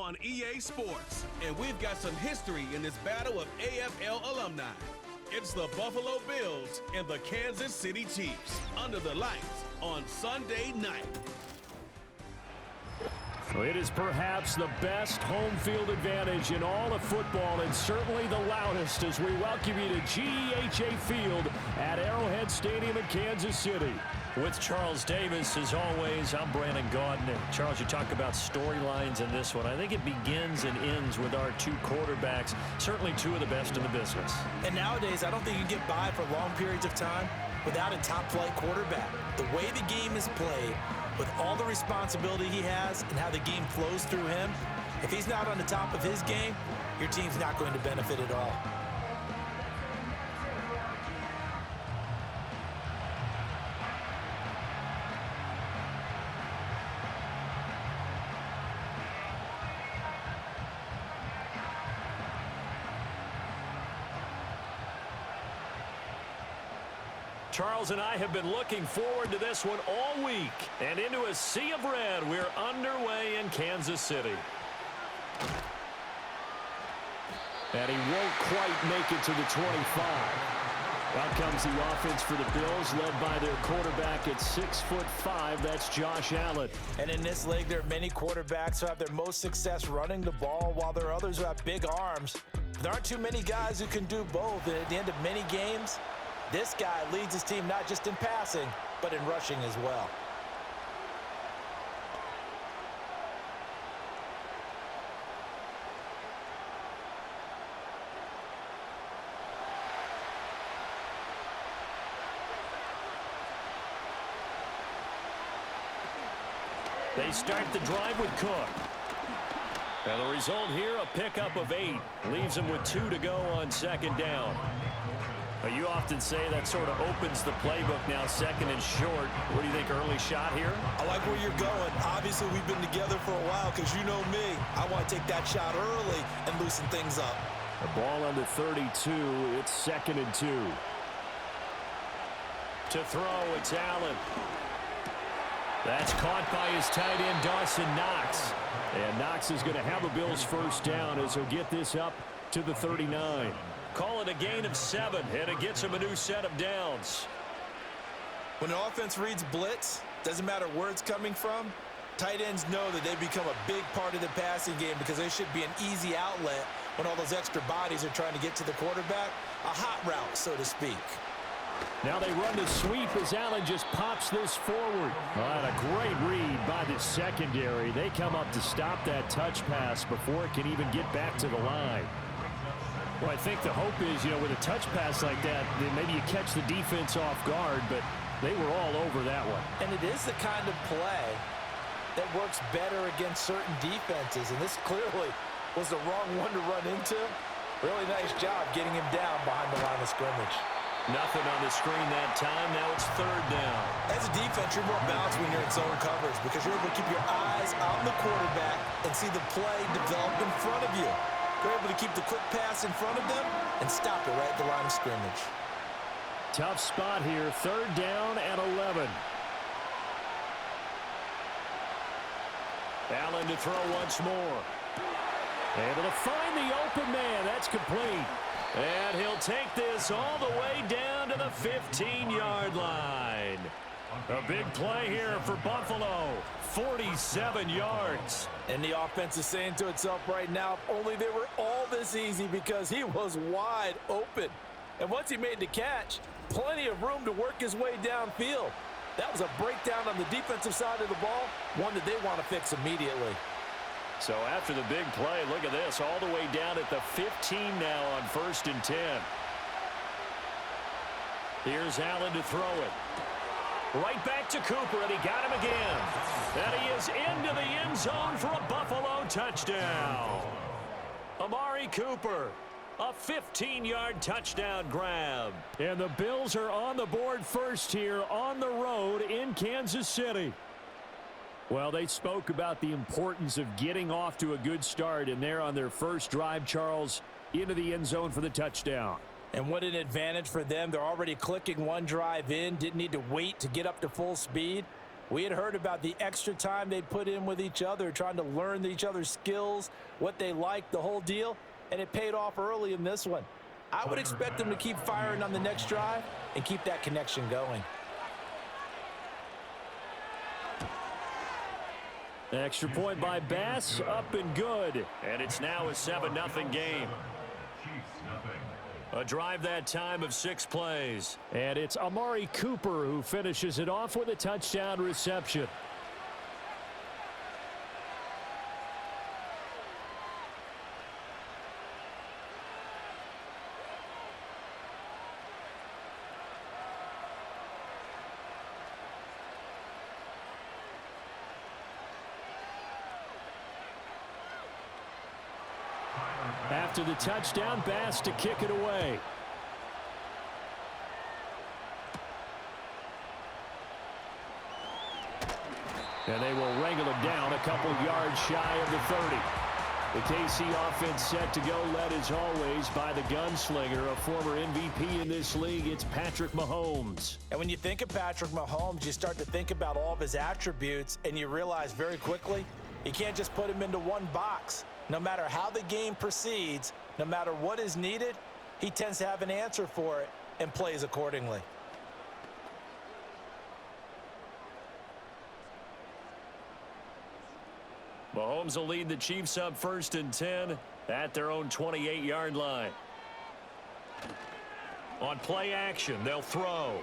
on EA Sports. And we've got some history in this battle of AFL alumni. It's the Buffalo Bills and the Kansas City Chiefs under the lights on Sunday night. It is perhaps the best home field advantage in all of football, and certainly the loudest, as we welcome you to GEHA Field at Arrowhead Stadium in Kansas City. With Charles Davis, as always, I'm Brandon Gaudin. Charles, you talk about storylines in this one. I think it begins and ends with our two quarterbacks, certainly two of the best in the business. And nowadays, I don't think you can get by for long periods of time without a top-flight quarterback. The way the game is played, with all the responsibility he has and how the game flows through him, if he's not on the top of his game, your team's not going to benefit at all. Charles and I have been looking forward to this one all week. And into a sea of red, we're underway in Kansas City. And he won't quite make it to the 25. Out comes the offense for the Bills, led by their quarterback at 6'5". That's Josh Allen. And in this league, there are many quarterbacks who have their most success running the ball, while there are others who have big arms. There aren't too many guys who can do both. And at the end of many games, this guy leads his team not just in passing, but in rushing as well. They start the drive with Cook. And the result here, a pickup of 8. Leaves them with 2 to go on second down. You often say that sort of opens the playbook now, second and short. What do you think, early shot here? I like where you're going. Obviously, we've been together for a while because you know me. I want to take that shot early and loosen things up. The ball under 32. It's 2nd and 2. To throw, it's Allen. That's caught by his tight end, Dawson Knox. And Knox is going to have a Bills first down as he'll get this up to the 39. Call it a gain of 7, and it gets him a new set of downs. When an offense reads blitz, doesn't matter where it's coming from, tight ends know that they become a big part of the passing game because they should be an easy outlet when all those extra bodies are trying to get to the quarterback. A hot route, so to speak. Now they run the sweep as Allen just pops this forward. And a great read by the secondary. They come up to stop that touch pass before it can even get back to the line. Well, I think the hope is, with a touch pass like that, maybe you catch the defense off guard, but they were all over that one. And it is the kind of play that works better against certain defenses, and this clearly was the wrong one to run into. Really nice job getting him down behind the line of scrimmage. Nothing on the screen that time. Now it's 3rd down. As a defense, you're more balanced when you're in zone coverage because you're able to keep your eyes on the quarterback and see the play develop in front of you. They're able to keep the quick pass in front of them and stop it right at the line of scrimmage. Tough spot here. 3rd down and 11. Allen to throw once more. Able to find the open man. That's complete. And he'll take this all the way down to the 15-yard line. A big play here for Buffalo. 47 yards. And the offense is saying to itself right now, if only they were all this easy, because he was wide open. And once he made the catch, plenty of room to work his way downfield. That was a breakdown on the defensive side of the ball, one that they want to fix immediately. So after the big play, look at this, all the way down at the 15 now on 1st and 10. Here's Allen to throw it. Right back to Cooper, and he got him again. And he is into the end zone for a Buffalo touchdown. Amari Cooper, a 15-yard touchdown grab. And the Bills are on the board first here on the road in Kansas City. Well, they spoke about the importance of getting off to a good start, and they're on their first drive, Charles, into the end zone for the touchdown. And what an advantage for them. They're already clicking one drive in, didn't need to wait to get up to full speed. We had heard about the extra time they'd put in with each other, trying to learn each other's skills, what they liked, the whole deal, and it paid off early in this one. I would expect them to keep firing on the next drive and keep that connection going. Extra point by Bass, up and good. And it's now a 7-0 game. A drive that time of 6 plays. And it's Amari Cooper who finishes it off with a touchdown reception. After the touchdown, Bass to kick it away. And they will wrangle him down a couple yards shy of the 30. The KC offense set to go, led as always by the gunslinger, a former MVP in this league. It's Patrick Mahomes. And when you think of Patrick Mahomes, you start to think about all of his attributes, and you realize very quickly, you can't just put him into one box. No matter how the game proceeds, no matter what is needed, he tends to have an answer for it and plays accordingly. Mahomes will lead the Chiefs up 1st and 10 at their own 28-yard line. On play action, they'll throw.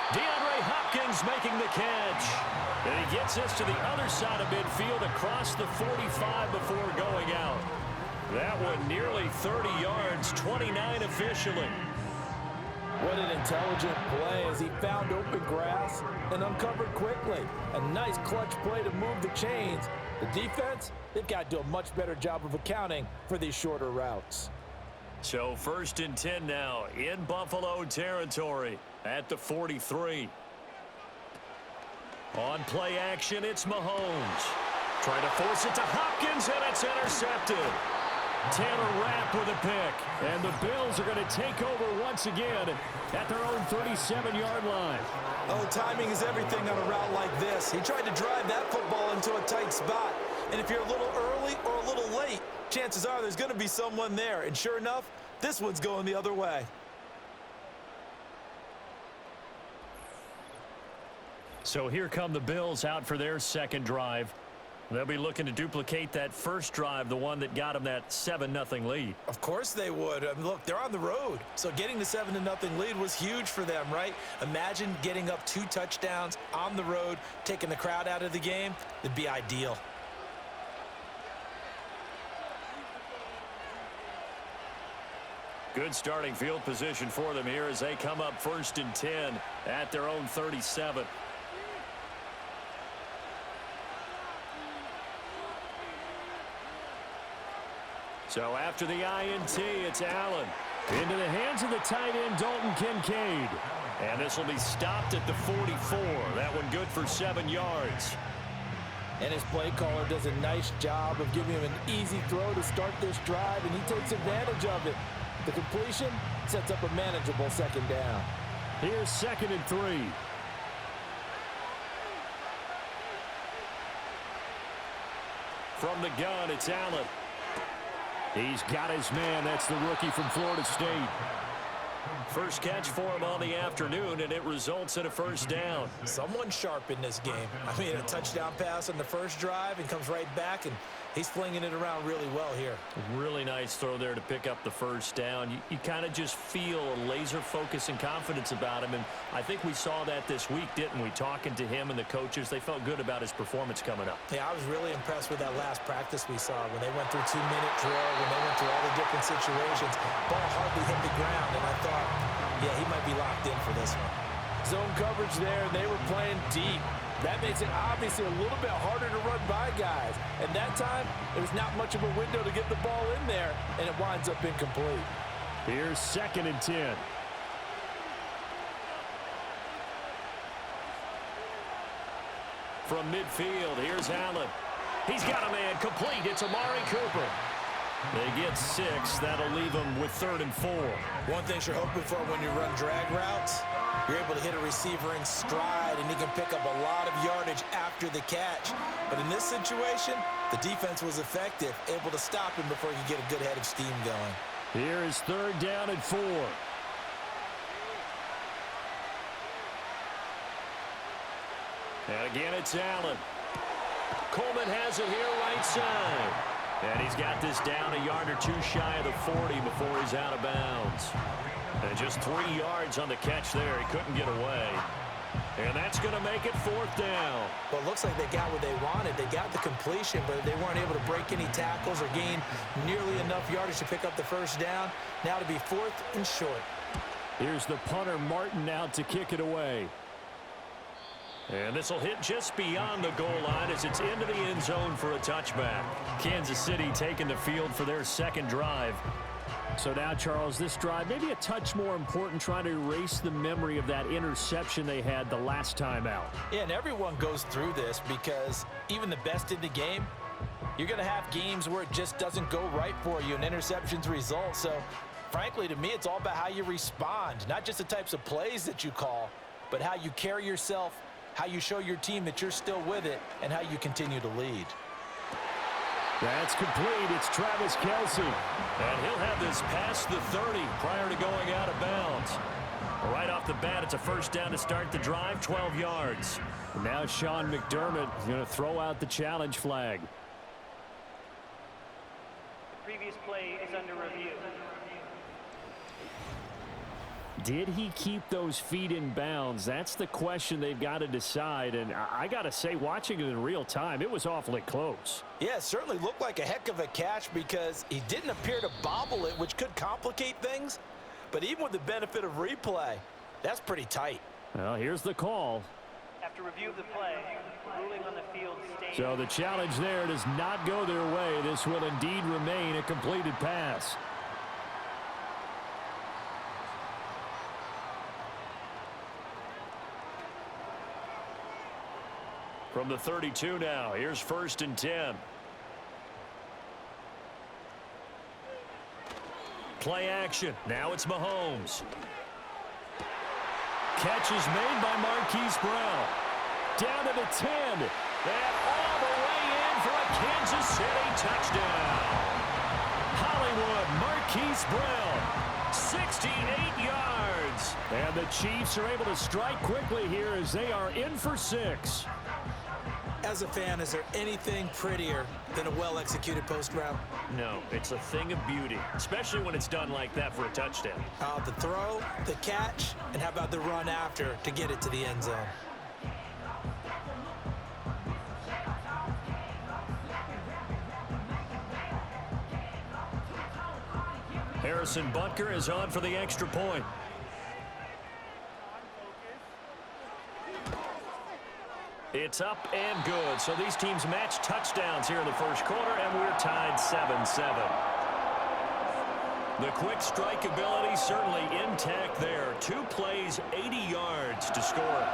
DeAndre Hopkins making the catch. And he gets us to the other side of midfield across the 45 before going out. That one nearly 30 yards, 29 officially. What an intelligent play as he found open grass and uncovered quickly. A nice clutch play to move the chains. The defense, they've got to do a much better job of accounting for these shorter routes. So 1st and 10 now in Buffalo territory at the 43. On play action, it's Mahomes. Trying to force it to Hopkins, and it's intercepted. Taylor Rapp with a pick. And the Bills are going to take over once again at their own 37-yard line. Oh, timing is everything on a route like this. He tried to drive that football into a tight spot. And if you're a little early or a little late, chances are there's going to be someone there. And sure enough, this one's going the other way. So here come the Bills out for their second drive. They'll be looking to duplicate that first drive, the one that got them that 7-0 lead. Of course they would. I mean, look, they're on the road. So getting the 7-0 lead was huge for them, right? Imagine getting up 2 touchdowns on the road, taking the crowd out of the game. It'd be ideal. Good starting field position for them here as they come up 1st and 10 at their own 37. So after the INT, it's Allen. Into the hands of the tight end, Dalton Kincaid. And this will be stopped at the 44. That one good for 7 yards. And his play caller does a nice job of giving him an easy throw to start this drive, and he takes advantage of it. The completion sets up a manageable 2nd down. Here's 2nd and 3. From the gun, it's Allen. He's got his man. That's the rookie from Florida State. First catch for him on the afternoon, and it results in a 1st down. Someone sharp in this game. I mean, a touchdown pass on the first drive and comes right back, and he's flinging it around really well here. Really nice throw there to pick up the 1st down. You kind of just feel a laser focus and confidence about him, and I think we saw that this week, didn't we? Talking to him and the coaches, they felt good about his performance coming up. Yeah, I was really impressed with that last practice we saw when they went through 2-minute drill, when they went through all the different situations. Ball hardly hit the ground, and I thought, yeah, he might be locked in for this one. Zone coverage there, and they were playing deep. That makes it obviously a little bit harder to run by guys. And that time, there was not much of a window to get the ball in there, and it winds up incomplete. Here's 2nd and 10. From midfield, here's Allen. He's got a man complete. It's Amari Cooper. They get 6. That'll leave them with 3rd and 4. One thing you're hoping for when you run drag routes, You're able to hit a receiver in stride, and he can pick up a lot of yardage after the catch. But in this situation, the defense was effective, able to stop him before he could get a good head of steam going. Here is 3rd down and 4. And again, it's Allen. Coleman has it here right side. And he's got this down a yard or two shy of the 40 before he's out of bounds. And just 3 yards on the catch there. He couldn't get away. And that's going to make it 4th down. Well, it looks like they got what they wanted. They got the completion, but they weren't able to break any tackles or gain nearly enough yardage to pick up the 1st down. Now to be 4th and short. Here's the punter, Martin, out to kick it away. And this will hit just beyond the goal line as it's into the end zone for a touchback. Kansas City taking the field for their 2nd drive. So now, Charles, this drive maybe a touch more important, trying to erase the memory of that interception they had the last time out. Yeah, and everyone goes through this because even the best in the game, you're going to have games where it just doesn't go right for you and interceptions result. So, frankly, to me, it's all about how you respond, not just the types of plays that you call, but how you carry yourself, how you show your team that you're still with it, and how you continue to lead. That's complete. It's Travis Kelce. And he'll have this past the 30 prior to going out of bounds. Right off the bat, it's a 1st down to start the drive, 12 yards. Now Sean McDermott is going to throw out the challenge flag. The previous play is under review. Did he keep those feet in bounds? That's the question they've got to decide. And I got to say, watching it in real time, it was awfully close. Yeah, it certainly looked like a heck of a catch because he didn't appear to bobble it, which could complicate things. But even with the benefit of replay, that's pretty tight. Well, here's the call. After review of the play, ruling on the field stays. So the challenge there does not go their way. This will indeed remain a completed pass. From the 32 now, here's 1st and 10. Play action. Now it's Mahomes. Catch is made by Marquise Brown. Down to the 10. And all the way in for a Kansas City touchdown. Hollywood, Marquise Brown, 68 yards. And the Chiefs are able to strike quickly here as they are in for 6. As a fan, is there anything prettier than a well-executed post route? No, it's a thing of beauty, especially when it's done like that for a touchdown. The throw, the catch, and how about the run after to get it to the end zone? Harrison Butker is on for the extra point. It's up and good. So these teams match touchdowns here in the 1st quarter, and we're tied 7-7. The quick strike ability certainly intact there. 2 plays, 80 yards to score.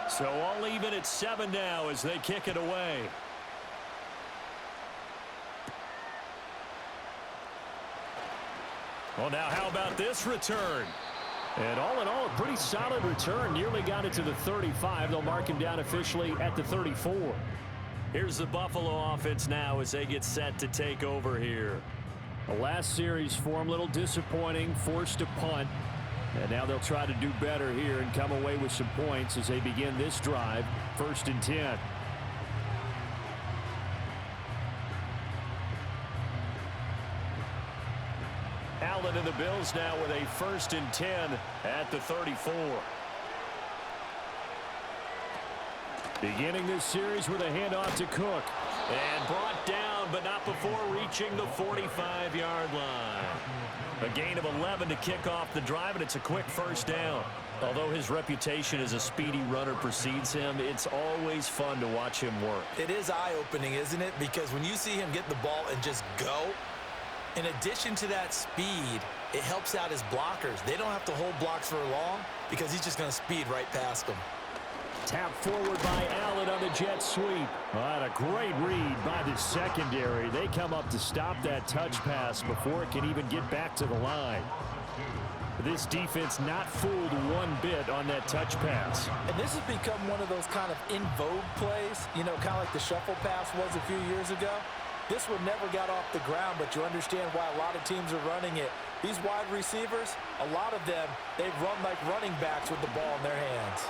So all even at 7 now as they kick it away. Well, now how about this return? And all in all, a pretty solid return. Nearly got it to the 35. They'll mark him down officially at the 34. Here's the Buffalo offense now as they get set to take over here. The last series for him, a little disappointing, forced to punt. And now they'll try to do better here and come away with some points as they begin this drive. 1st and 10. Allen and the Bills now with a 1st and 10 at the 34. Beginning this series with a handoff to Cook. And brought down, but not before reaching the 45-yard line. A gain of 11 to kick off the drive, and it's a quick 1st down. Although his reputation as a speedy runner precedes him, it's always fun to watch him work. It is eye-opening, isn't it? Because when you see him get the ball and just go, in addition to that speed, it helps out his blockers. They don't have to hold blocks for long because he's just going to speed right past them. Tap forward by Allen on the jet sweep. A great read by the secondary. They come up to stop that touch pass before it can even get back to the line. This defense not fooled one bit on that touch pass. And this has become one of those kind of in vogue plays, you know, kind of like the shuffle pass was a few years ago. This one never got off the ground, but you understand why a lot of teams are running it. These wide receivers, a lot of them, they run like running backs with the ball in their hands.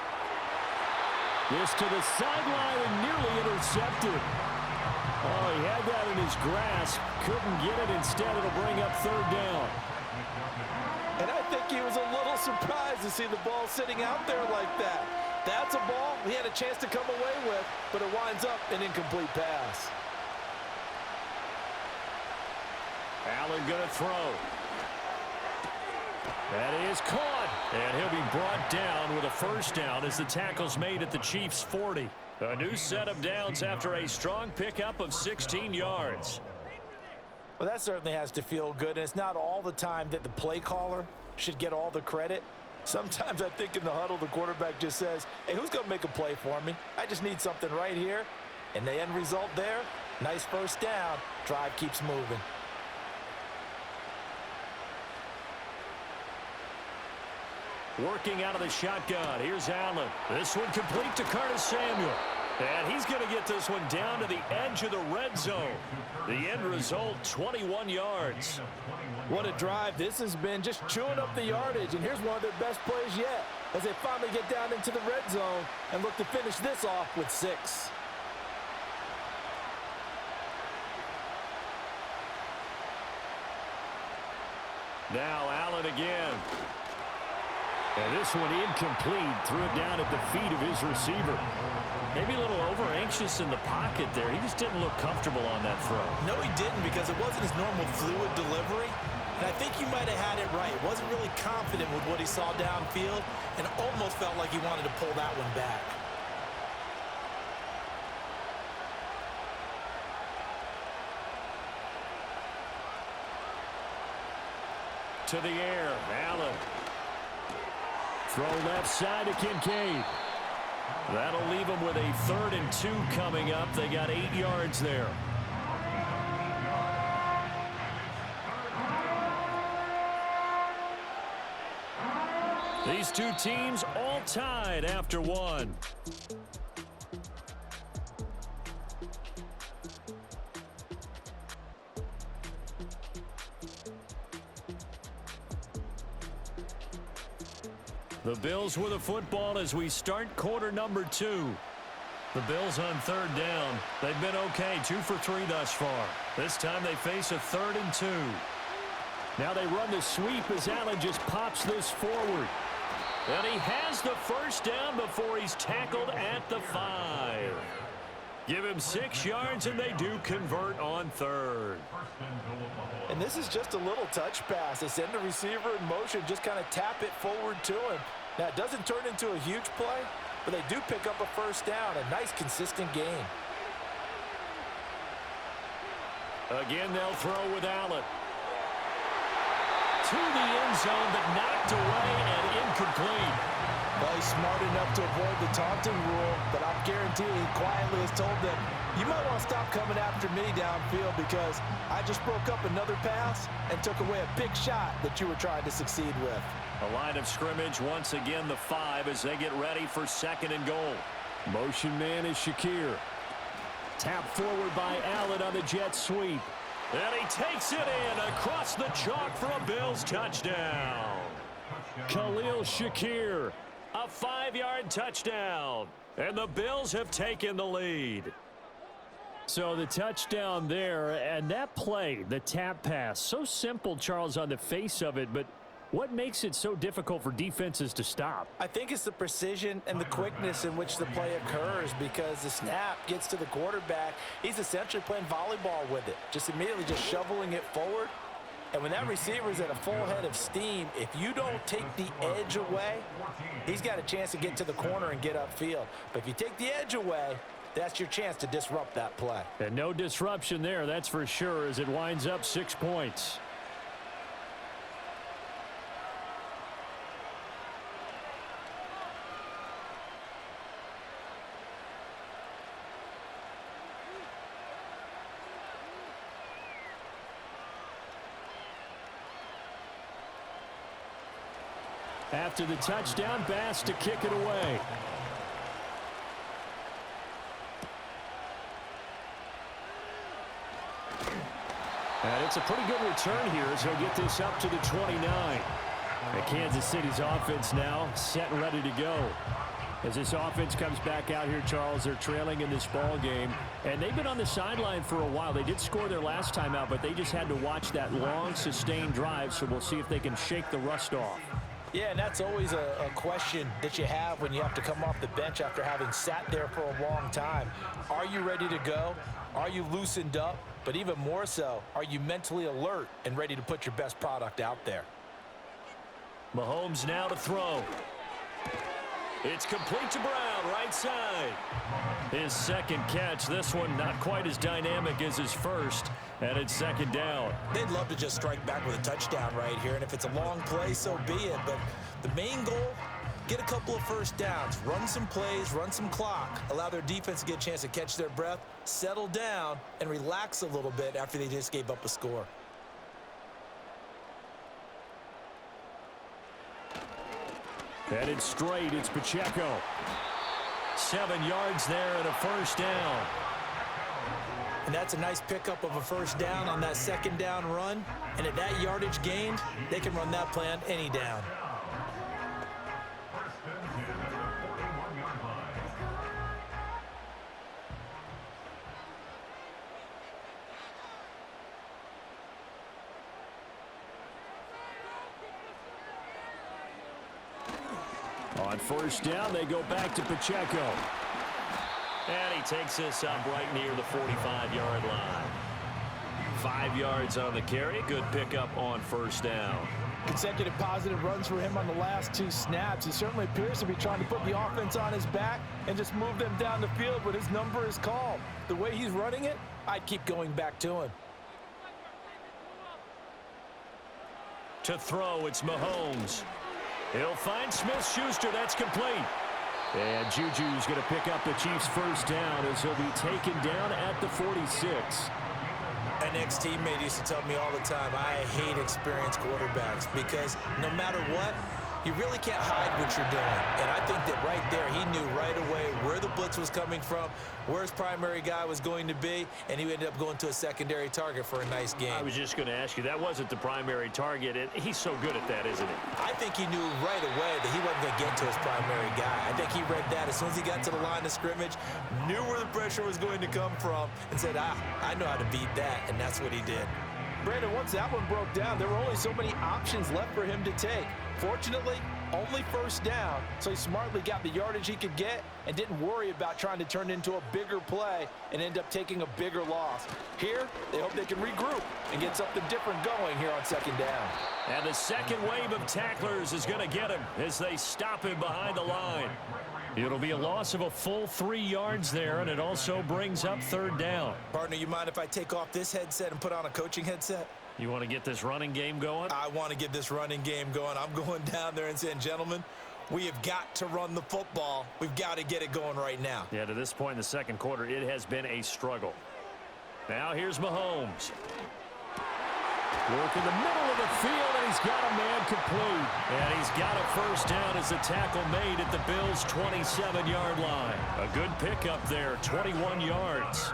This to the sideline and nearly intercepted. Oh, he had that in his grasp. Couldn't get it. Instead, it'll bring up third down. And I think he was a little surprised to see the ball sitting out there like that. That's a ball he had a chance to come away with, but it winds up an incomplete pass. Allen gonna throw. That is caught. And he'll be brought down with a first down as the tackle's made at the Chiefs' 40. A new set of downs after a strong pickup of 16 yards. Well, that certainly has to feel good, and it's not all the time that the play caller should get all the credit. Sometimes I think in the huddle, the quarterback just says, hey, who's going to make a play for me? I just need something right here. And the end result there, nice first down. Drive keeps moving. Working out of the shotgun. Here's Allen. This one complete to Curtis Samuel. And he's going to get this one down to the edge of the red zone. The end result, 21 yards. What a drive this has been, just chewing up the yardage. And here's one of their best plays yet as they finally get down into the red zone and look to finish this off with 6. Now Allen again. And this one incomplete. Threw it down at the feet of his receiver. Maybe a little over-anxious in the pocket there. He just didn't look comfortable on that throw. No, he didn't, because it wasn't his normal fluid delivery. And I think he might have had it right. Wasn't really confident with what he saw downfield and almost felt like he wanted to pull that one back. To the air, Allen. Throw left side to Kincaid. That'll leave them with a 3rd and 2 coming up. They got 8 yards there. These two teams all tied after one. The Bills with a football as we start quarter number 2. The Bills on 3rd down. They've been okay, 2 for 3 thus far. This time they face a 3rd and 2. Now they run the sweep as Allen just pops this forward. And he has the first down before he's tackled at the 5. Give him 6 yards and they do convert on 3rd. And this is just a little touch pass. They send the receiver in motion, just kind of tap it forward to him. Now, it doesn't turn into a huge play, but they do pick up a first down. A nice, consistent game. Again, they'll throw with Allen. To the end zone, but knocked away and incomplete. Well, he's smart enough to avoid the taunting rule, but I'm guaranteeing he quietly has told them, you might want to stop coming after me downfield because I just broke up another pass and took away a big shot that you were trying to succeed with. A line of scrimmage, once again the 5 as they get ready for 2nd and goal. Motion man is Shakir. Tap forward by Allen on the jet sweep. And he takes it in across the chalk for a Bills touchdown. Khalil Shakir. A 5-yard touchdown. And the Bills have taken the lead. So the touchdown there, and that play, the tap pass, so simple, Charles, on the face of it, but what makes it so difficult for defenses to stop? I think it's the precision and the quickness in which the play occurs because the snap gets to the quarterback. He's essentially playing volleyball with it, just immediately just shoveling it forward. And when that receiver's at a full head of steam, if you don't take the edge away, he's got a chance to get to the corner and get upfield. But if you take the edge away, that's your chance to disrupt that play. And no disruption there, that's for sure, as it winds up 6 points. After the touchdown, Bass to kick it away. And it's a pretty good return here as he'll get this up to the 29. And Kansas City's offense now set and ready to go. As this offense comes back out here, Charles, they're trailing in this ball game. And they've been on the sideline for a while. They did score their last time out, but they just had to watch that long, sustained drive. So we'll see if they can shake the rust off. Yeah, and that's always a question that you have when you have to come off the bench after having sat there for a long time. Are you ready to go? Are you loosened up? But even more so, are you mentally alert and ready to put your best product out there? Mahomes now to throw. It's complete to Brown, right side. His second catch, this one not quite as dynamic as his first, and it's second down. They'd love to just strike back with a touchdown right here, and if it's a long play, so be it. But the main goal, get a couple of first downs, run some plays, run some clock, allow their defense to get a chance to catch their breath, settle down, and relax a little bit after they just gave up a score. Headed straight, it's Pacheco. 7 yards there and a first down. And that's a nice pickup of a first down on that second down run. And at that yardage gained, they can run that play on any down. On first down, they go back to Pacheco. And he takes this up right near the 45-yard line. 5 yards on the carry. Good pickup on first down. Consecutive positive runs for him on the last 2 snaps. He certainly appears to be trying to put the offense on his back and just move them down the field when his number is called. The way he's running it, I'd keep going back to him. To throw, it's Mahomes. He'll find Smith-Schuster. That's complete. And Juju's going to pick up the Chiefs' first down as he'll be taken down at the 46. An ex-teammate used to tell me all the time, I hate experienced quarterbacks because no matter what, you really can't hide what you're doing. And I think that right there, he knew right away where the blitz was coming from, where his primary guy was going to be, and he ended up going to a secondary target for a nice game. I was just going to ask you, that wasn't the primary target. He's so good at that, isn't he? I think he knew right away that he wasn't going to get to his primary guy. I think he read that as soon as he got to the line of scrimmage, knew where the pressure was going to come from, and said, I know how to beat that, and that's what he did. Brandon, once that one broke down, there were only so many options left for him to take. Fortunately, only first down, so he smartly got the yardage he could get and didn't worry about trying to turn it into a bigger play and end up taking a bigger loss. Here, they hope they can regroup and get something different going here on second down. And the second wave of tacklers is going to get him as they stop him behind the line. It'll be a loss of a full 3 yards there, and it also brings up third down. Partner, you mind if I take off this headset and put on a coaching headset? You want to get this running game going? I want to get this running game going. I'm going down there and saying, gentlemen, we have got to run the football. We've got to get it going right now. Yeah, to this point in the second quarter, it has been a struggle. Now here's Mahomes. Work in the middle of the field, and he's got a man complete. And he's got a first down as the tackle made at the Bills' 27-yard line. A good pickup there, 21 yards.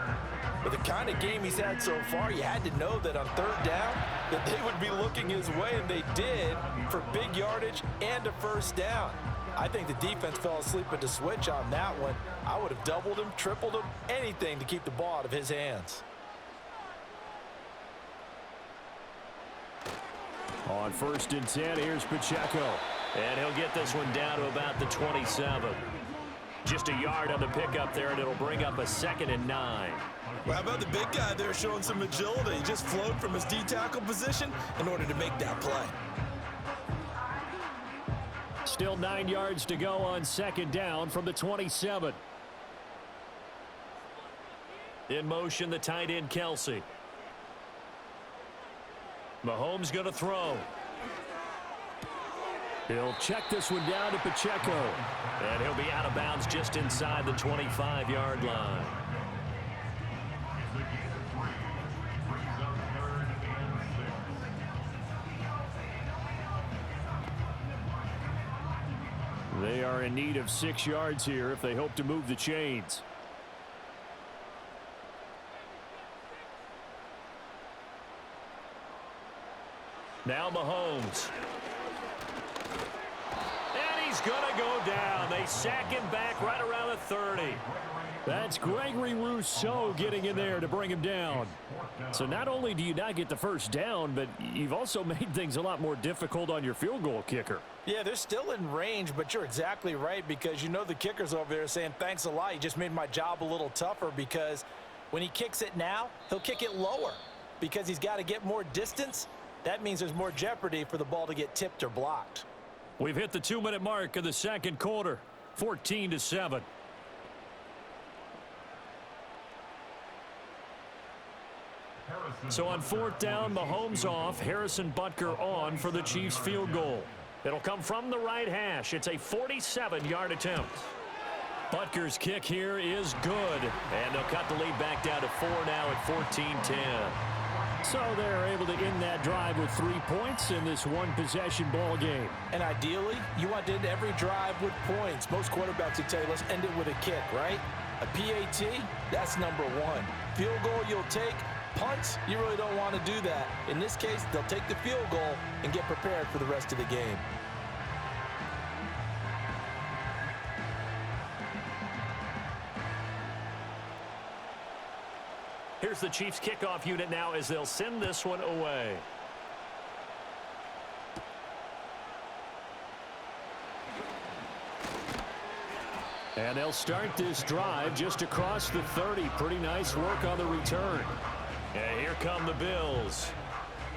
With the kind of game he's had so far, you had to know that on third down that they would be looking his way, and they did, for big yardage and a first down. I think the defense fell asleep at the switch on that one. I would have doubled him, tripled him, anything to keep the ball out of his hands. On first and 10, here's Pacheco. And he'll get this one down to about the 27. Just a yard on the pickup there, and it'll bring up a 2nd and 9. Well, how about the big guy there showing some agility? He just flowed from his D-tackle position in order to make that play. Still 9 yards to go on second down from the 27. In motion, the tight end, Kelsey. Mahomes going to throw. He'll check this one down to Pacheco. And he'll be out of bounds just inside the 25-yard line. They are in need of 6 yards here if they hope to move the chains. Now Mahomes. And he's going to go down. They sack him back right around the 30. That's Gregory Rousseau getting in there to bring him down. So not only do you not get the first down, but you've also made things a lot more difficult on your field goal kicker. Yeah, they're still in range, but you're exactly right because you know the kicker's over there saying, thanks a lot. You just made my job a little tougher because when he kicks it now, he'll kick it lower because he's got to get more distance. That means there's more jeopardy for the ball to get tipped or blocked. We've hit the 2-minute mark of the second quarter, 14-7. So on 4th down, Mahomes off, Harrison Butker on for the Chiefs field goal. It'll come from the right hash. It's a 47-yard attempt. Butker's kick here is good, and they'll cut the lead back down to 4 now at 14-10. So they're able to end that drive with 3 points in this one-possession ball game. And ideally, you want to end every drive with points. Most quarterbacks would tell you, let's end it with a kick, right? A PAT, that's number 1. Field goal you'll take. Punts, you really don't want to do that. In this case, they'll take the field goal and get prepared for the rest of the game. Here's the Chiefs kickoff unit now as they'll send this one away. And they'll start this drive just across the 30. Pretty nice work on the return. And here come the Bills.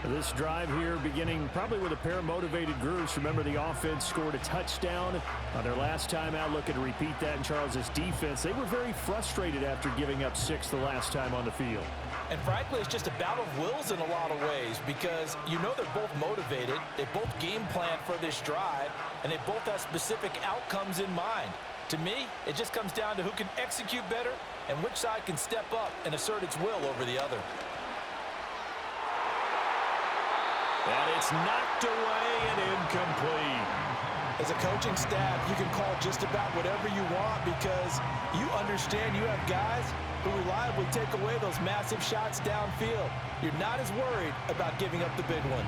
This drive here beginning probably with a pair of motivated groups. Remember, the offense scored a touchdown on their last time out, looking to repeat that in Charles's defense. They were very frustrated after giving up 6 the last time on the field. And frankly, it's just a battle of wills in a lot of ways because you know they're both motivated. They both game plan for this drive, and they both have specific outcomes in mind. To me, it just comes down to who can execute better and which side can step up and assert its will over the other. And it's knocked away and incomplete. As a coaching staff, you can call just about whatever you want because you understand you have guys who reliably take away those massive shots downfield. You're not as worried about giving up the big one.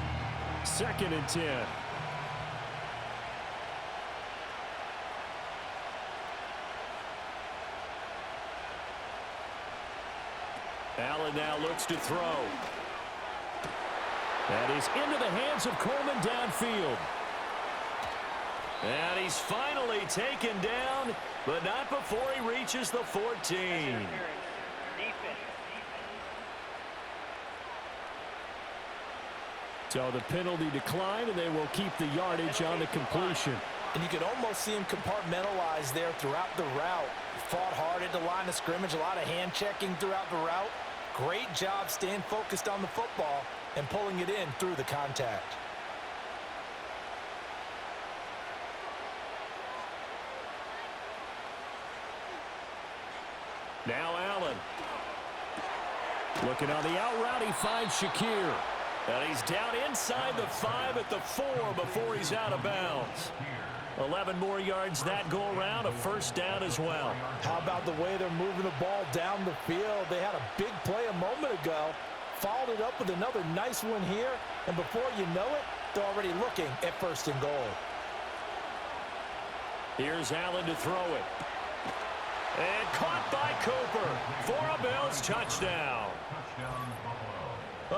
2nd and 10. Allen now looks to throw. That is into the hands of Coleman downfield. And he's finally taken down, but not before he reaches the 14. So the penalty declined, and they will keep the yardage on the completion. And you can almost see him compartmentalize there throughout the route. Fought hard at the line of scrimmage, a lot of hand checking throughout the route. Great job staying focused on the football and pulling it in through the contact. Now Allen. Looking on the out route, he finds Shakir. And he's down inside the 5 at the 4 before he's out of bounds. 11 more yards that go around, a first down as well. How about the way they're moving the ball down the field? They had a big play a moment ago, followed it up with another nice one here, and before you know it, they're already looking at 1st and goal. Here's Allen to throw it. And caught by Cooper for a Bills touchdown.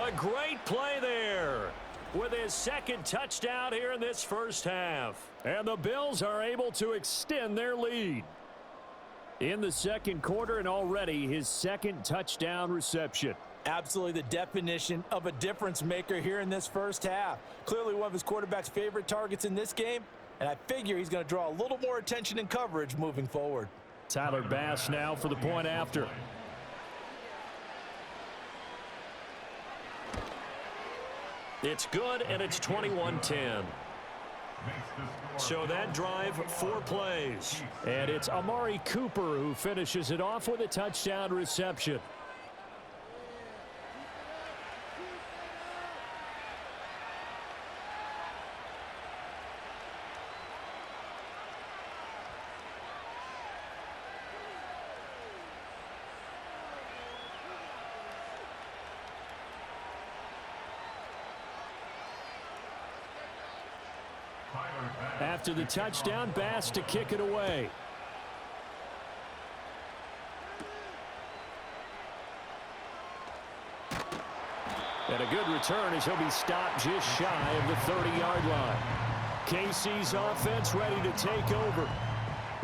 A great play there with his 2nd touchdown here in this first half. And the Bills are able to extend their lead in the 2nd quarter, and already his 2nd touchdown reception. Absolutely the definition of a difference maker here in this first half. Clearly one of his quarterback's favorite targets in this game, and I figure he's going to draw a little more attention and coverage moving forward. Tyler Bass now for the point after. It's good, and it's 21-10. So that drive, 4 plays. And it's Amari Cooper who finishes it off with a touchdown reception. After the touchdown, Bass to kick it away. And a good return as he'll be stopped just shy of the 30-yard line. KC's offense ready to take over.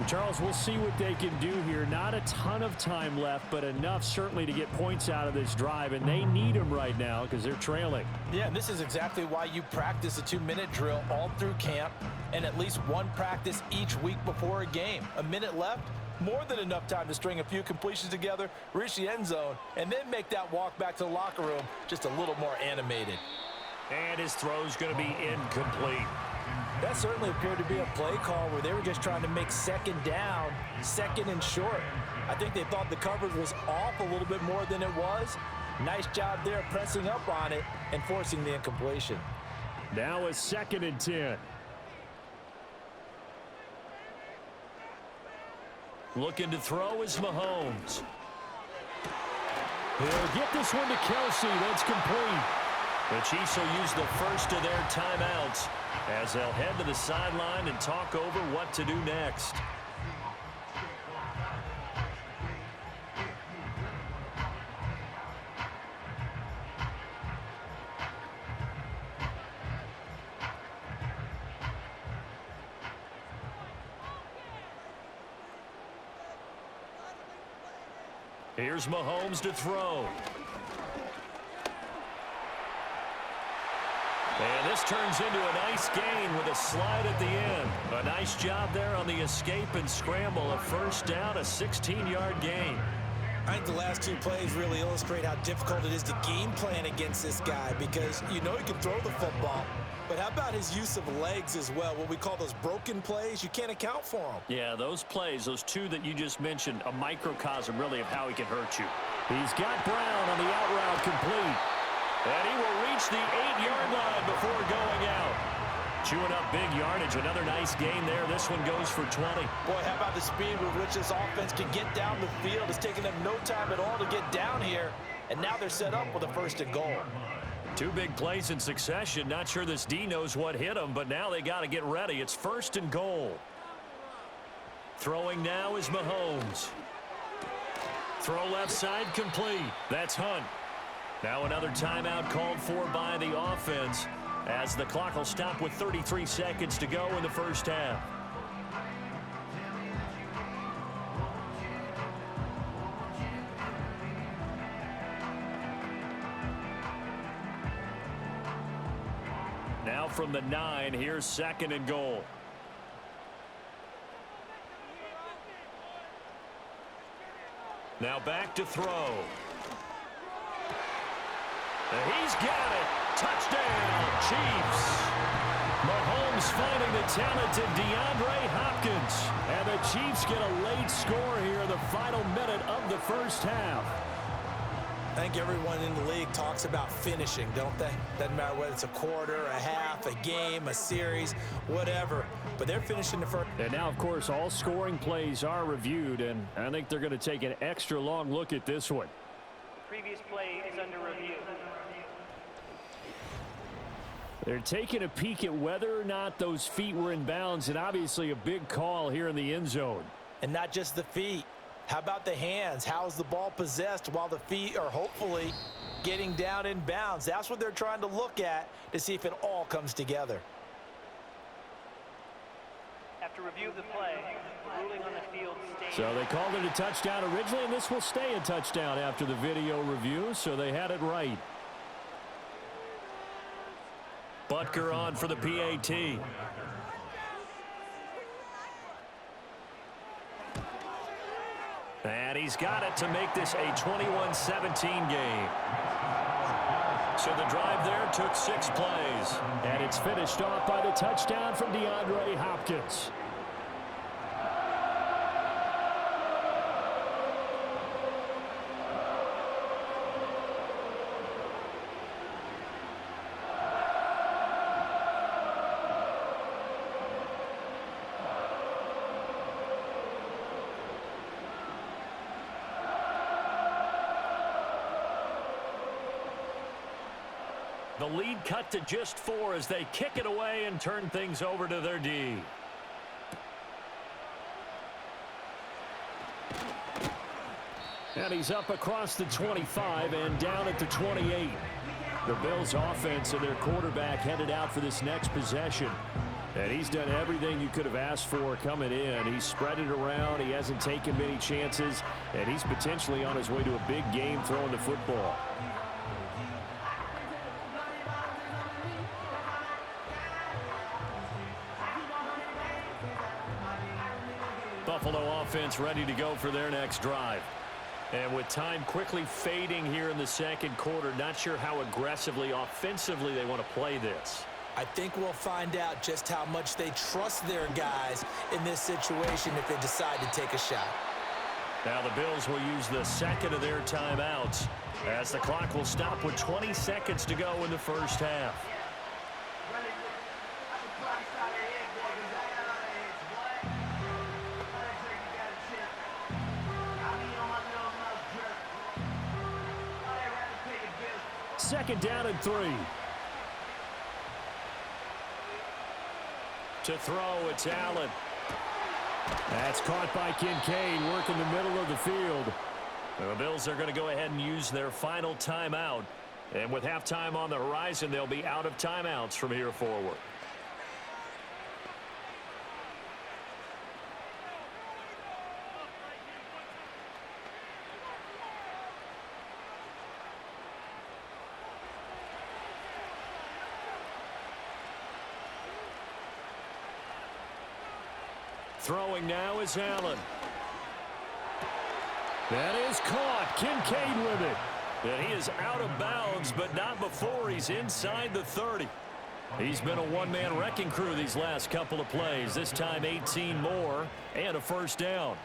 Charles, we'll see what they can do here. Not a ton of time left, but enough certainly to get points out of this drive, and they need them right now because they're trailing. Yeah, and this is exactly why you practice a 2-minute drill all through camp and at least one practice each week before a game. A minute left, more than enough time to string a few completions together, reach the end zone, and then make that walk back to the locker room just a little more animated. And his throw's going to be incomplete. That certainly appeared to be a play call where they were just trying to make second down, second and short. I think they thought the coverage was off a little bit more than it was. Nice job there pressing up on it and forcing the incompletion. Now a 2nd and 10. Looking to throw is Mahomes. He'll get this one to Kelsey. That's complete. The Chiefs will use the first of their timeouts as they'll head to the sideline and talk over what to do next. Here's Mahomes to throw. And this turns into a nice gain with a slide at the end. A nice job there on the escape and scramble. A first down, a 16-yard gain. I think the last two plays really illustrate how difficult it is to game plan against this guy because you know he can throw the football. But how about his use of legs as well? What we call those broken plays, you can't account for them. Yeah, those plays, those two that you just mentioned, a microcosm really of how he can hurt you. He's got Brown on the out route complete. And he will reach the 8-yard line before going out. Chewing up big yardage. Another nice gain there. This one goes for 20. Boy, how about the speed with which this offense can get down the field? It's taken them no time at all to get down here. And now they're set up with a 1st and goal. Two big plays in succession. Not sure this D knows what hit him, but now they got to get ready. It's 1st and goal. Throwing now is Mahomes. Throw left side complete. That's Hunt. Now another timeout called for by the offense as the clock will stop with 33 seconds to go in the first half. Now from the 9, here's 2nd and goal. Now back to throw. He's got it. Touchdown, Chiefs. Mahomes finding the talented DeAndre Hopkins. And the Chiefs get a late score here in the final minute of the first half. I think everyone in the league talks about finishing, don't they? Doesn't matter whether it's a quarter, a half, a game, a series, whatever. But they're finishing the first. And now, of course, all scoring plays are reviewed, and I think they're going to take an extra long look at this one. Previous play is under review. They're taking a peek at whether or not those feet were in bounds, and obviously a big call here in the end zone. And not just the feet. How about the hands? How's the ball possessed while the feet are hopefully getting down in bounds? That's what they're trying to look at to see if it all comes together. After review of the play, ruling on the field stays. So they called it a touchdown originally, and this will stay a touchdown after the video review, so they had it right. Butker on for the PAT. And he's got it to make this a 21-17 game. So the drive there took 6 plays. And it's finished off by the touchdown from DeAndre Hopkins. The lead cut to just 4 as they kick it away and turn things over to their D. And he's up across the 25 and down at the 28. The Bills offense and their quarterback headed out for this next possession. And he's done everything you could have asked for coming in. He's spread it around. He hasn't taken many chances. And he's potentially on his way to a big game throwing the football. Buffalo offense ready to go for their next drive. And with time quickly fading here in the second quarter, not sure how aggressively, offensively they want to play this. I think we'll find out just how much they trust their guys in this situation if they decide to take a shot. Now the Bills will use the second of their timeouts as the clock will stop with 20 seconds to go in the first half. Second down and 3. To throw, it's Allen. That's caught by Kincaid, working the middle of the field. The Bills are going to go ahead and use their final timeout. And with halftime on the horizon, they'll be out of timeouts from here forward. Throwing now is Allen. That is caught. Kincaid with it. And he is out of bounds, but not before he's inside the 30. He's been a one-man wrecking crew these last couple of plays. This time 18 more and a first down.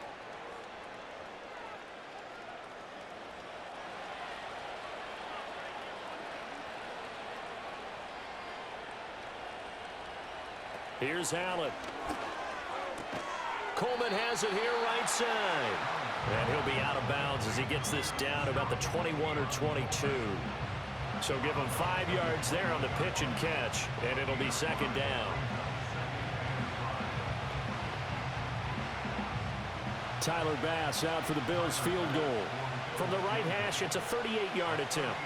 Here's Allen. Coleman has it here right side. And he'll be out of bounds as he gets this down about the 21 or 22. So give him 5 yards there on the pitch and catch, and it'll be second down. Tyler Bass out for the Bills field goal. From the right hash, it's a 38-yard attempt.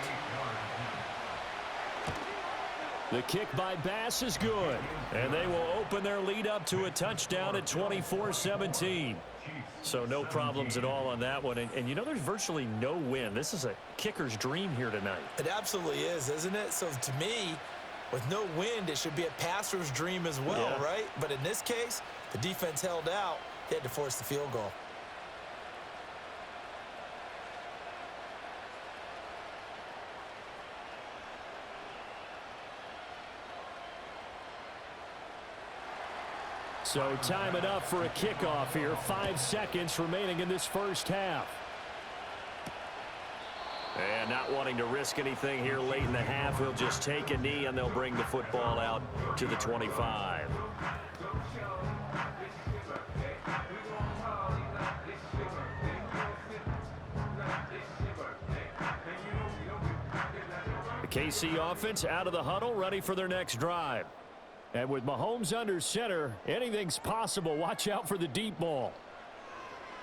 The kick by Bass is good, and they will open their lead up to a touchdown at 24-17. So no problems at all on that one. And you know, there's virtually no wind. This is a kicker's dream here tonight. It absolutely is, isn't it? So to me, with no wind, it should be a passer's dream as well, Yeah. right? But in this case, the defense held out. They had to force the field goal. So time it up for a kickoff here. 5 seconds remaining in this first half. And not wanting to risk anything here late in the half, he'll just take a knee and they'll bring the football out to the 25. The KC offense out of the huddle, ready for their next drive. And with Mahomes under center, anything's possible. Watch out for the deep ball.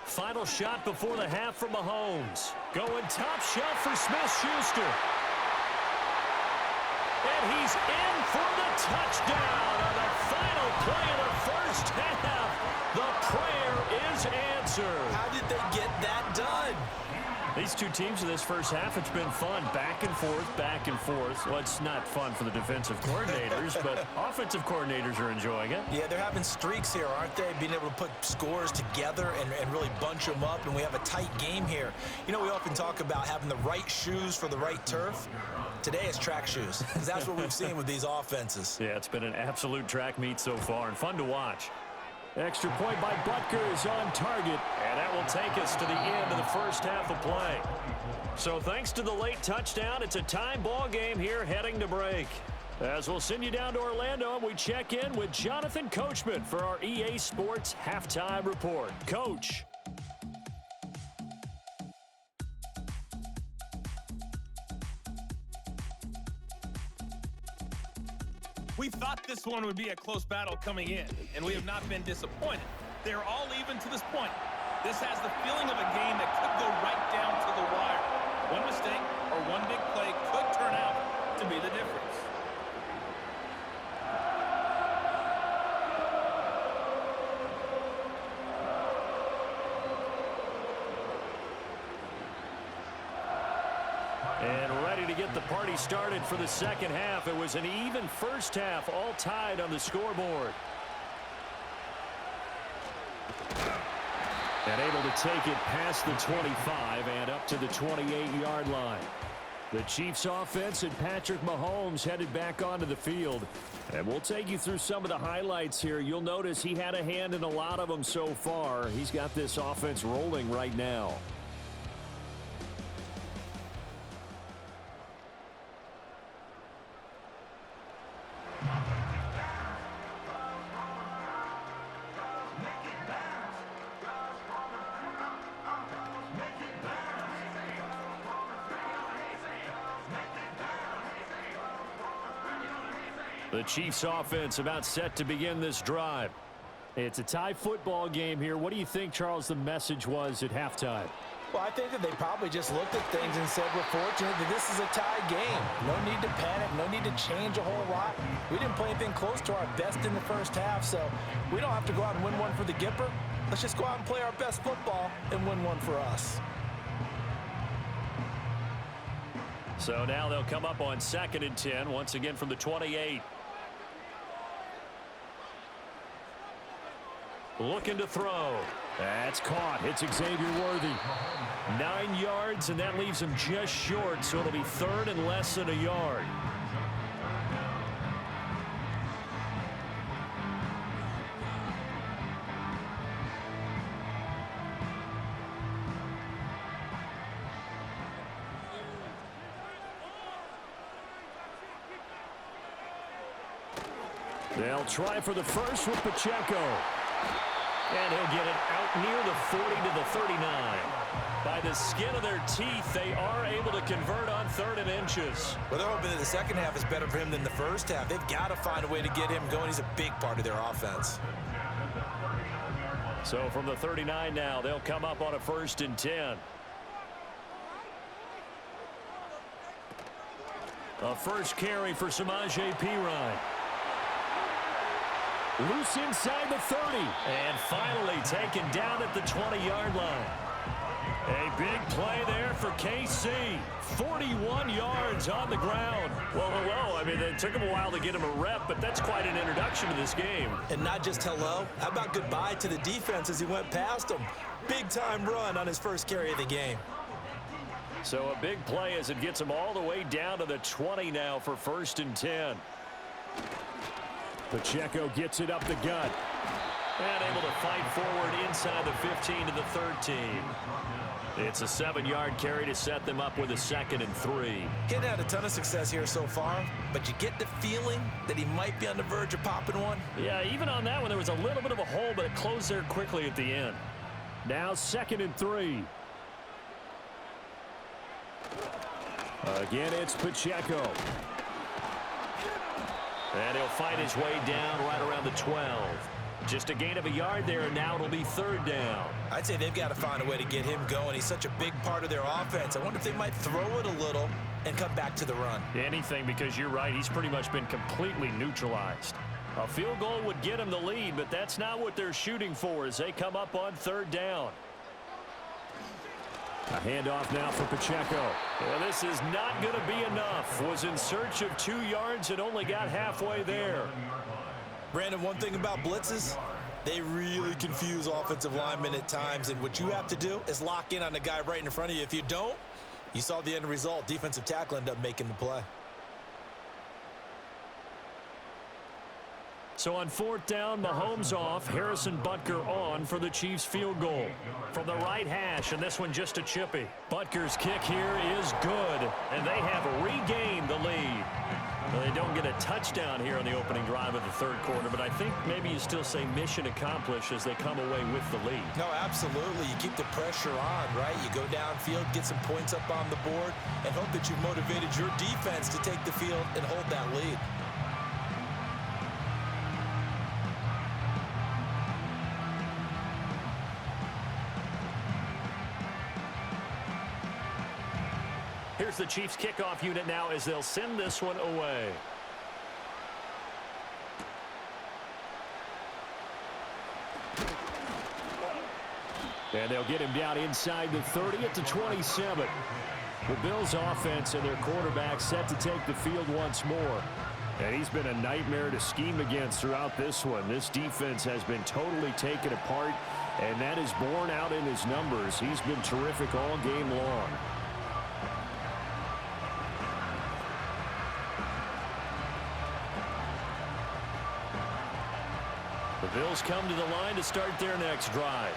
Final shot before the half from Mahomes. Going top shelf for Smith-Schuster. And he's in for the touchdown on the final play of the first half. The prayer is answered. How did they get that done? These two teams in this first half, it's been fun. Back and forth, back and forth. Well, it's not fun for the defensive coordinators, but offensive coordinators are enjoying it. Yeah, they're having streaks here, aren't they? Being able to put scores together and really bunch them up, and we have a tight game here. You know, we often talk about having the right shoes for the right turf. Today it's track shoes, because that's what we've seen with these offenses. Yeah, it's been an absolute track meet so far, and fun to watch. Extra point by Butker is on target. And that will take us to the end of the first half of play. So thanks to the late touchdown, it's a time ball game here heading to break. As we'll send you down to Orlando, and we check in with Jonathan Coachman for our EA Sports Halftime Report. Coach. We thought this one would be a close battle coming in, and we have not been disappointed. They're all even to this point. This has the feeling of a game that could go right down And ready to get the party started for the second half. It was an even first half, all tied on the scoreboard. And able to take it past the 25 and up to the 28-yard line. The Chiefs offense and Patrick Mahomes headed back onto the field. And we'll take you through some of the highlights here. You'll notice he had a hand in a lot of them so far. He's got this offense rolling right now. The Chiefs offense about set to begin this drive. It's a tie football game here. What do you think, Charles, the message was at halftime? Well, I think that they probably just looked at things and said, we're fortunate that this is a tie game. No need to panic, no need to change a whole lot. We didn't play anything close to our best in the first half, so we don't have to go out and win one for the Gipper. Let's just go out and play our best football and win one for us. So now they'll come up on 2nd and 10, once again from the 28. Looking to throw. That's caught. It's Xavier Worthy. 9 yards, and that leaves him just short, so it'll be 3rd and less than a yard. They'll try for the first with Pacheco. And he'll get it out near the 40 to the 39. By the skin of their teeth, they are able to convert on 3rd and inches. Well, they're hoping that the second half is better for him than the first half. They've got to find a way to get him going. He's a big part of their offense. So from the 39 now, they'll come up on a 1st and 10. A first carry for Samaje Perine. Loose inside the 30. And finally taken down at the 20-yard line. A big play there for KC. 41 yards on the ground. Well, hello. I mean, it took him a while to get him a rep, but that's quite an introduction to this game. And not just hello. How about goodbye to the defense as he went past him? Big-time run on his first carry of the game. So a big play as it gets him all the way down to the 20 now for 1st and 10. Pacheco gets it up the gut. And able to fight forward inside the 15 to the 13. It's a 7-yard carry to set them up with a 2nd and 3. He hadn't had a ton of success here so far, but you get the feeling that he might be on the verge of popping one. Yeah, even on that one, there was a little bit of a hole, but it closed there quickly at the end. Now 2nd and 3. Again, it's Pacheco. And he'll fight his way down right around the 12. Just a gain of a yard there, and now it'll be 3rd down. I'd say they've got to find a way to get him going. He's such a big part of their offense. I wonder if they might throw it a little and come back to the run. Anything, because you're right. He's pretty much been completely neutralized. A field goal would get him the lead, but that's not what they're shooting for as they come up on 3rd down. A handoff now for Pacheco. Well, this is not going to be enough. Was in search of 2 yards and only got halfway there. Brandon, one thing about blitzes, they really confuse offensive linemen at times, and what you have to do is lock in on the guy right in front of you. If you don't, you saw the end result. Defensive tackle ended up making the play. So on 4th down, Mahomes off, Harrison Butker on for the Chiefs field goal. From the right hash, and this one just a chippy. Butker's kick here is good, and they have regained the lead. Well, they don't get a touchdown here on the opening drive of the 3rd quarter, but I think maybe you still say mission accomplished as they come away with the lead. No, absolutely. You keep the pressure on, right? You go downfield, get some points up on the board, and hope that you've motivated your defense to take the field and hold that lead. Here's the Chiefs kickoff unit now as they'll send this one away. And they'll get him down inside the 30 at the 27. Well, Bills offense and their quarterback set to take the field once more. And he's been a nightmare to scheme against throughout this one. This defense has been totally taken apart, and that is borne out in his numbers. He's been terrific all game long. The Bills come to the line to start their next drive.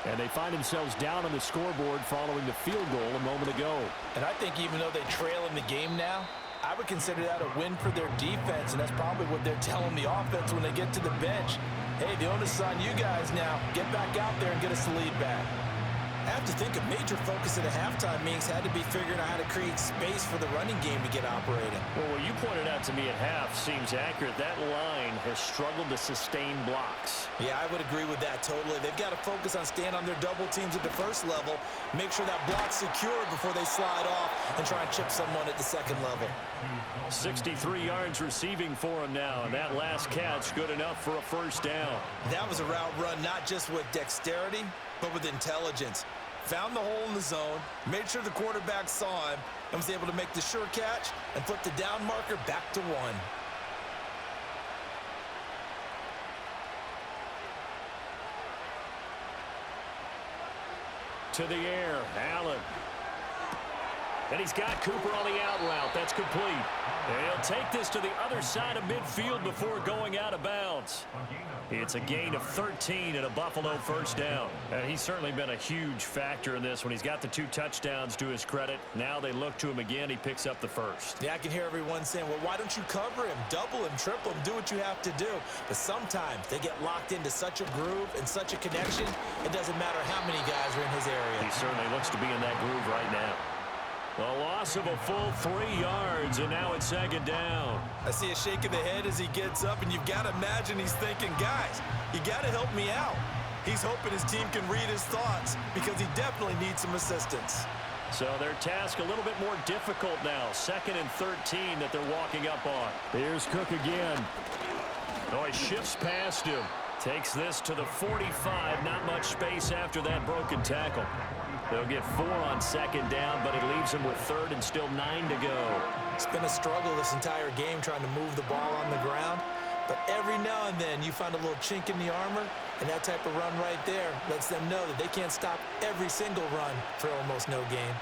And they find themselves down on the scoreboard following the field goal a moment ago. And I think even though they trail in the game now, I would consider that a win for their defense, and that's probably what they're telling the offense when they get to the bench. Hey, the onus is on you guys now. Get back out there and get us the lead back. I have to think a major focus at a halftime meetings had to be figuring out how to create space for the running game to get operating. Well, what you pointed out to me at half seems accurate. That line has struggled to sustain blocks. Yeah, I would agree with that totally. They've got to focus on staying on their double teams at the first level, make sure that block's secure before they slide off and try and chip someone at the second level. 63 yards receiving for him now, and that last catch good enough for a first down. That was a route run not just with dexterity, but with intelligence. Found the hole in the zone, made sure the quarterback saw him, and was able to make the sure catch and flip the down marker back to 1. To the air, Allen. And he's got Cooper on the out route. That's complete. And he'll take this to the other side of midfield before going out of bounds. It's a gain of 13 and a Buffalo first down. And he's certainly been a huge factor in this when he's got the 2 touchdowns to his credit. Now they look to him again. He picks up the first. Yeah, I can hear everyone saying, well, why don't you cover him, double him, triple him, do what you have to do. But sometimes they get locked into such a groove and such a connection, it doesn't matter how many guys are in his area. He certainly looks to be in that groove right now. A loss of a full 3 yards, and now it's second down. I see a shake of the head as he gets up, and you've got to imagine he's thinking, guys, you got to help me out. He's hoping his team can read his thoughts because he definitely needs some assistance. So their task a little bit more difficult now. 2nd and 13 that they're walking up on. Here's Cook again. Oh, he shifts past him. Takes this to the 45. Not much space after that broken tackle. They'll get 4 on second down, but it leaves them with 3rd and still 9 to go. It's been a struggle this entire game trying to move the ball on the ground. But every now and then you find a little chink in the armor, and that type of run right there lets them know that they can't stop every single run for almost no gain.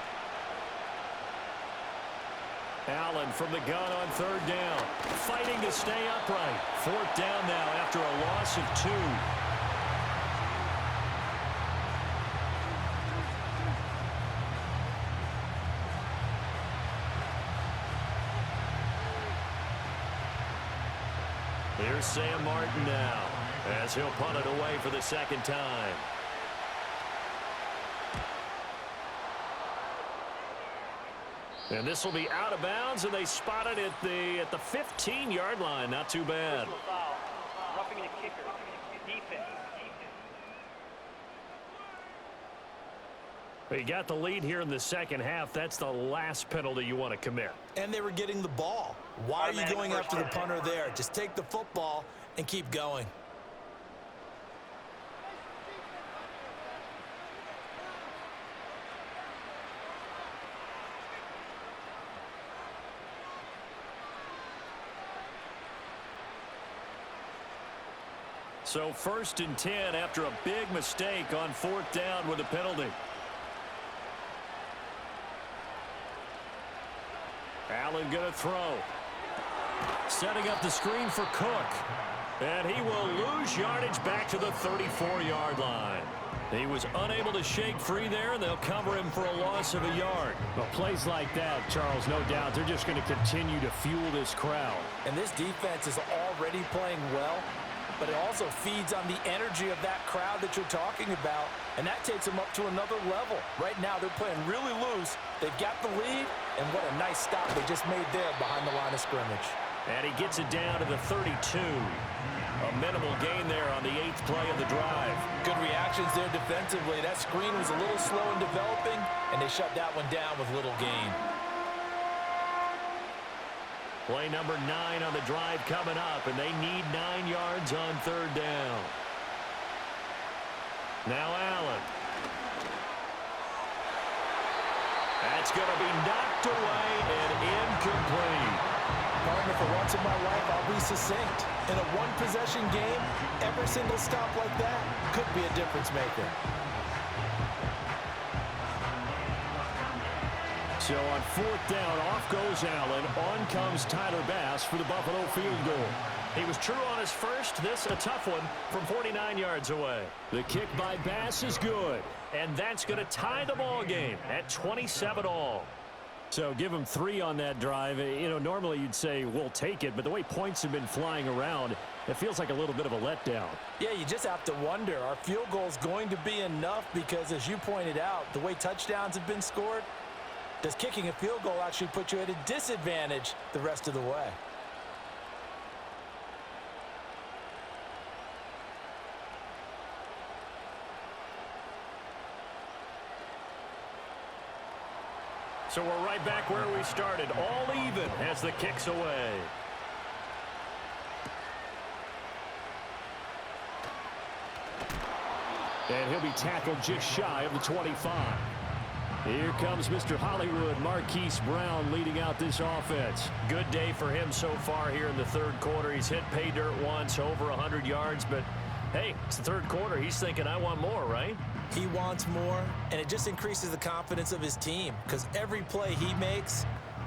Allen from the gun on 3rd down. Fighting to stay upright. 4th down now after a loss of 2. Here's Sam Martin now as he'll punt it away for the 2nd time. And this will be out of bounds, and they spot it at the 15-yard line. Not too bad. Foul. Roughing the kicker. Defense. You got the lead here in the second half. That's the last penalty you want to commit. And they were getting the ball. Why are you going after the punter there? Just take the football and keep going. So 1st and 10 after a big mistake on 4th down with a penalty. Allen going to throw. Setting up the screen for Cook. And he will lose yardage back to the 34-yard line. He was unable to shake free there, and they'll cover him for a loss of a yard. Well, plays like that, Charles, no doubt, they're just going to continue to fuel this crowd. And this defense is already playing well, but it also feeds on the energy of that crowd that you're talking about, and that takes them up to another level. Right now, they're playing really loose. They've got the lead, and what a nice stop they just made there behind the line of scrimmage. And he gets it down to the 32. A minimal gain there on the 8th play of the drive. Good reactions there defensively. That screen was a little slow in developing, and they shut that one down with little gain. Play number 9 on the drive coming up, and they need 9 yards on 3rd down. Now Allen. That's going to be knocked away and incomplete. Partner, for once in my life, I'll be succinct. In a one-possession game, every single stop like that could be a difference maker. So on fourth down, off goes Allen. On comes Tyler Bass for the Buffalo field goal. He was true on his first. This a tough one from 49 yards away. The kick by Bass is good. And that's going to tie the ball game at 27 all. So give him 3 on that drive. You know, normally you'd say we'll take it, but the way points have been flying around, it feels like a little bit of a letdown. Yeah, you just have to wonder, are field goals going to be enough? Because as you pointed out, the way touchdowns have been scored, does kicking a field goal actually put you at a disadvantage the rest of the way? So we're right back where we started, all even as the kick's away. And he'll be tackled just shy of the 25. Here comes Mr. Hollywood, Marquise Brown, leading out this offense. Good day for him so far here in the third quarter. He's hit pay dirt once, over 100 yards, but hey, it's the third quarter. He's thinking, I want more, right? He wants more, and it just increases the confidence of his team because every play he makes,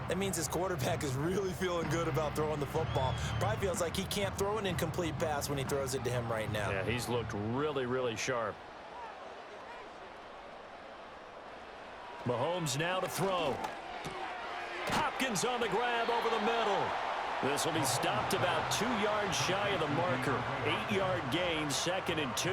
that means his quarterback is really feeling good about throwing the football. Probably feels like he can't throw an incomplete pass when he throws it to him right now. Yeah, he's looked really, really sharp. Mahomes now to throw. Hopkins on the grab over the middle. This will be stopped about 2 yards shy of the marker. 8-yard gain, 2nd and 2.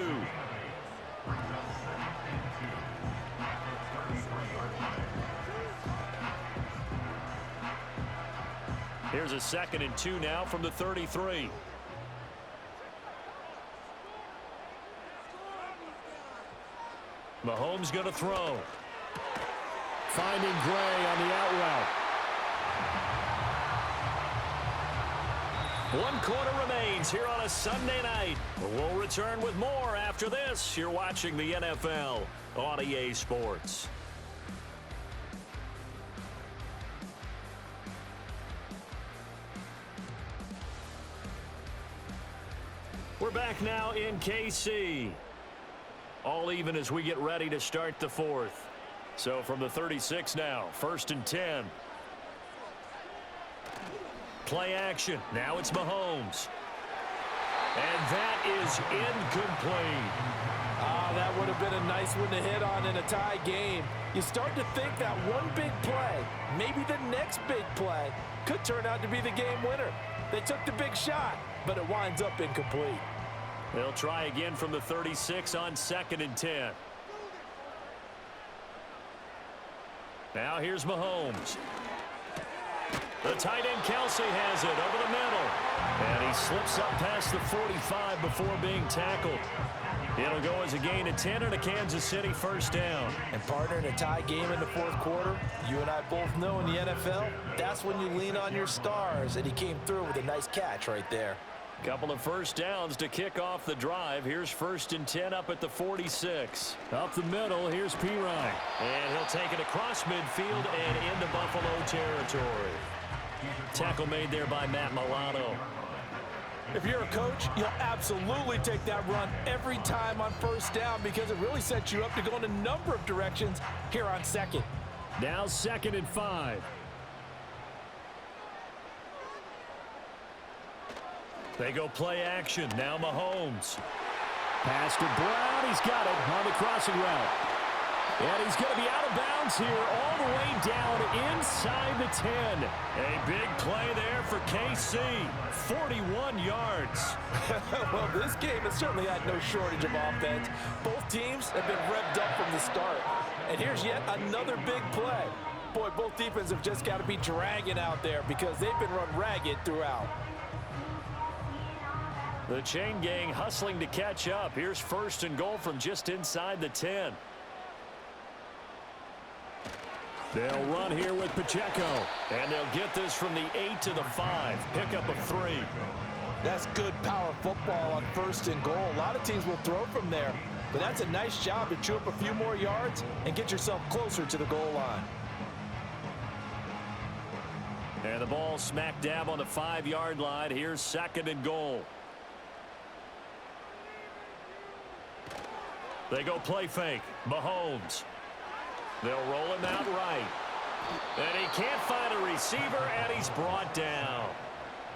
Here's a 2nd and 2 now from the 33. Mahomes going to throw. Finding Gray on the out route. 1 quarter remains here on a Sunday night. We'll return with more after this. You're watching the NFL on EA Sports. We're back now in KC. All even as we get ready to start the fourth. So from the 36 now, 1st and 10. Play action. Now it's Mahomes. And that is incomplete. That would have been a nice one to hit on in a tie game. You start to think that one big play, maybe the next big play, could turn out to be the game winner. They took the big shot, but it winds up incomplete. They'll try again from the 36 on 2nd and 10. Now here's Mahomes. The tight end Kelsey has it over the middle. And he slips up past the 45 before being tackled. It'll go as a gain of 10 and a Kansas City 1st down. And partner, in a tie game in the fourth quarter, you and I both know in the NFL, that's when you lean on your stars. And he came through with a nice catch right there. Couple of 1st downs to kick off the drive. Here's 1st and 10 up at the 46. Up the middle, here's Pirine. And he'll take it across midfield and into Buffalo territory. Tackle made there by Matt Milano. If you're a coach, you'll absolutely take that run every time on 1st down because it really sets you up to go in a number of directions here on 2nd. Now 2nd and 5. They go play action. Now Mahomes. Pass to Brown. He's got it on the crossing route. And he's going to be out of bounds here all the way down inside the 10. A big play there for KC. 41 yards. Well, this game has certainly had no shortage of offense. Both teams have been revved up from the start. And here's yet another big play. Boy, both defenses have just got to be dragging out there because they've been run ragged throughout. The chain gang hustling to catch up. Here's 1st and goal from just inside the 10. They'll run here with Pacheco. And they'll get this from the 8 to the 5. Pickup of 3. That's good power football on 1st and goal. A lot of teams will throw from there. But that's a nice job to chew up a few more yards and get yourself closer to the goal line. And the ball smack dab on the 5-yard line. Here's 2nd and goal. They go play fake. Mahomes. They'll roll him out right. And he can't find a receiver, and he's brought down.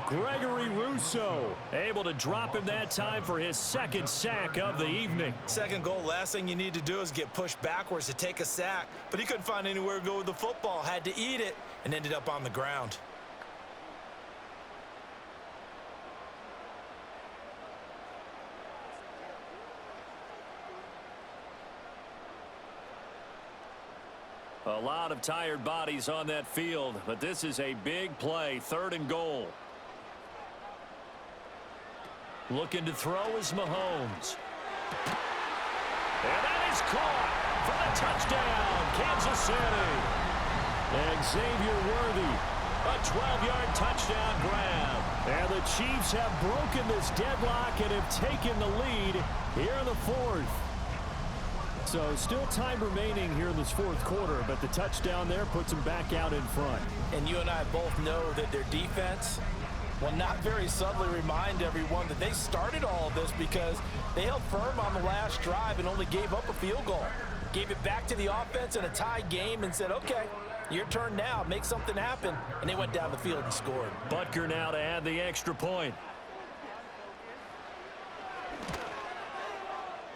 Gregory Rousseau able to drop him that time for his 2nd sack of the evening. 2nd goal, last thing you need to do is get pushed backwards to take a sack. But he couldn't find anywhere to go with the football. Had to eat it and ended up on the ground. A lot of tired bodies on that field, but this is a big play. 3rd and goal. Looking to throw is Mahomes. And that is caught for the touchdown, Kansas City. And Xavier Worthy, A 12-yard touchdown grab. and the Chiefs have broken this deadlock and have taken the lead here in the 4th. So still time remaining here in this 4th quarter, but the touchdown there puts them back out in front. And you and I both know that their defense will not very subtly remind everyone that they started all of this because they held firm on the last drive and only gave up a field goal. Gave it back to the offense in a tied game and said, okay, your turn now, make something happen. And they went down the field and scored. Butker now to add the extra point.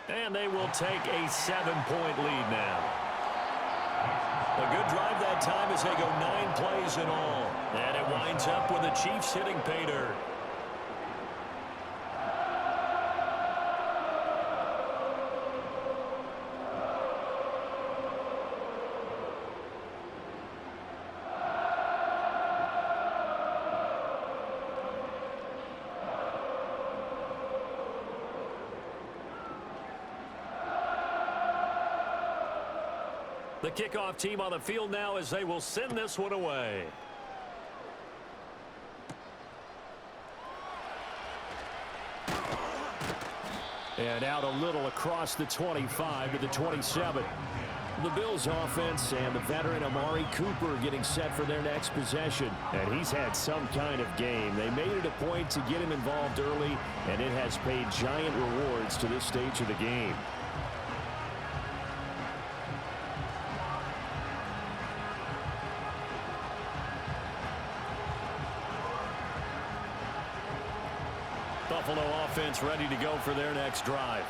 And they will take a 7-point lead now. A good drive that time as they go 9 plays in all. And it winds up with the Chiefs hitting pay dirt. The kickoff team on the field now as they will send this one away. And out a little across the 25 to the 27. The Bills offense and the veteran Amari Cooper getting set for their next possession. And he's had some kind of game. They made it a point to get him involved early, and it has paid giant rewards to this stage of the game. Buffalo offense ready to go for their next drive.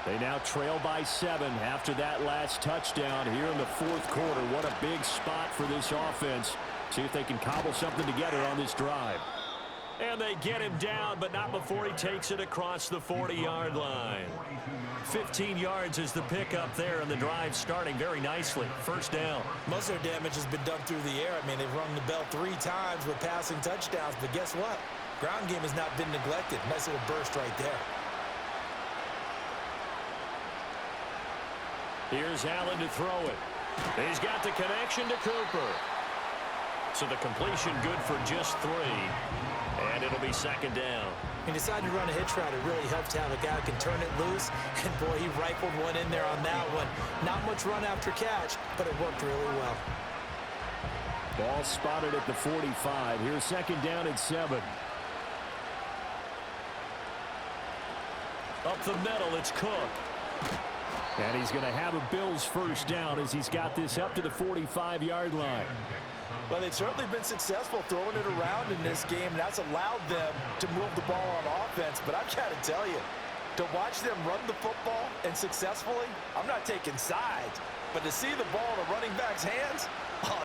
They now trail by 7 after that last touchdown here in the 4th quarter. What a big spot for this offense. See if they can cobble something together on this drive. And they get him down, but not before he takes it across the 40-yard line. 15 yards is the pickup there, and the drive starting very nicely. 1st down. Most of their damage has been done through the air. I mean, they've rung the bell 3 times with passing touchdowns, but guess what? Ground game has not been neglected. Nice little burst right there. Here's Allen to throw it. He's got the connection to Cooper. So the completion good for just 3. And it'll be 2nd down. He decided to run a hitch route. It really helps to have a guy who can turn it loose. And boy, he rifled one in there on that one. Not much run after catch, but it worked really well. Ball spotted at the 45. Here's 2nd down and 7. Up the middle, it's Cook. And he's going to have a Bills 1st down as he's got this up to the 45-yard line. Well, they've certainly been successful throwing it around in this game, and that's allowed them to move the ball on offense. But I've got to tell you, to watch them run the football and successfully, I'm not taking sides. But to see the ball in a running back's hands, oh,